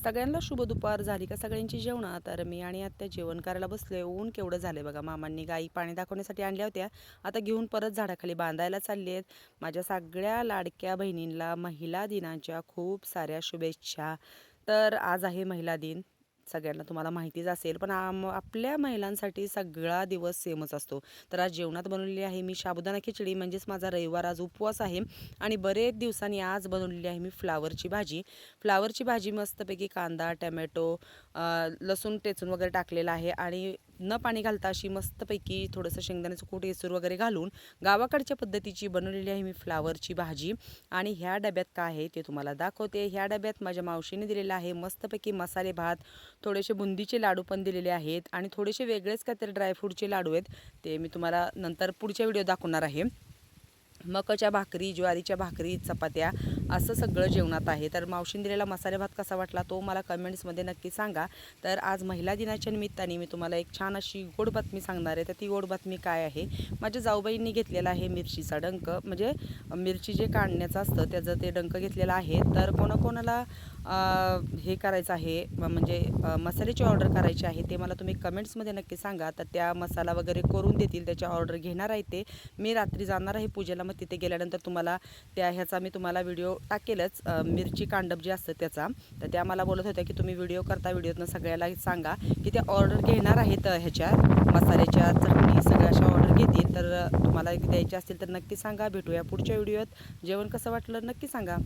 सगळ्यांना शुभ दुपार. झाली का सगळ्यांची जेवणं? तर मी आणि आत्या जेवण करायला बसलोय. ऊन केवढं झालंय बघा. मामांनी गाई पाणी दाखवण्यासाठी आणल्या होत्या. आता घेऊन परत झाडाखाली बांधायला चालली आहेत. माझ्या सगळ्या लाडक्या बहिणींना महिला दिनाच्या खूप साऱ्या शुभेच्छा. तर आज आहे महिला दिन. सगळ्यांना तुम्हाला माहितीच असेल, पण आपल्या महिलांसाठी सगळा दिवस सेमच असतो. तर आज जेवणात बनवलेली आहे मी साबुदाणा खिचडी, म्हणजेच माझा रविवार आज उपवास आहे. आणि बरेच दिवसांनी आज बनवलेली आहे मी फ्लावरची भाजी. फ्लावरची भाजी मस्तपैकी कांदा, टमॅटो, लसूण टेचून वगैरे टाकलेला आहे आणि न पाणी घालता अशी मस्तपैकी थोडंसं शेंगदाण्याचं कूट, येसूर वगैरे घालून गावाकडच्या पद्धतीची बनवलेली आहे मी फ्लावरची भाजी. आणि ह्या डब्यात काय आहे ते तुम्हाला दाखवते. ह्या डब्यात माझ्या मावशीने दिलेला आहे मस्तपैकी मसाले भात, थोडेसे बुंदीचे लाडू पण दिलेले आहेत आणि थोडेसे वेगळेच काहीतरी ड्रायफ्रूटचे लाडू आहेत. ते मी तुम्हाला नंतर पुढच्या व्हिडिओ दाखवणार आहे. मकाच्या भाकरी, ज्वारीच्या भाकरी, चपात्या असं सगळं जेवणात आहे. तर मावशीने दिलेला मसाले भात कसा वाटला तो मला कमेंट्समध्ये नक्की सांगा. तर आज महिला दिनाच्या निमित्ताने मी तुम्हाला एक छान अशी गोड बातमी सांगणार आहे. तर ती गोड बातमी काय आहे? माझ्या जाऊबाईंनी घेतलेला आहे मिरचीचा डंक, म्हणजे मिरची जे काढण्याचं असतं त्याचं ते डंक घेतलेला आहे. तर कोणाकोणाला हे करायचं आहे, म्हणजे मसाल्याची ऑर्डर करायची आहे, ते मला तुम्ही कमेंट्समध्ये नक्की सांगा. तर त्या मसाला वगैरे करून देतील, त्याच्या ऑर्डर घेणार आहे. ते मी रात्री जाणार आहे पूजेला, मग तिथे गेल्यानंतर तुम्हाला ह्याचा मी तुम्हाला व्हिडिओ टाकेलच, मिरची कांडप जे असतं त्याचा. तर त्या मला बोलत होत्या की तुम्ही व्हिडिओ करता, व्हिडिओतनं सगळ्याला सांगा की ते ऑर्डर घेणार आहेत. ह्याच्या मसाल्याच्या, चटणी सगळ्या अशा ऑर्डर घेतील. तर तुम्हाला द्यायचे असतील तर नक्की सांगा. भेटूया पुढच्या व्हिडिओत. जेवण कसं वाटलं नक्की सांगा.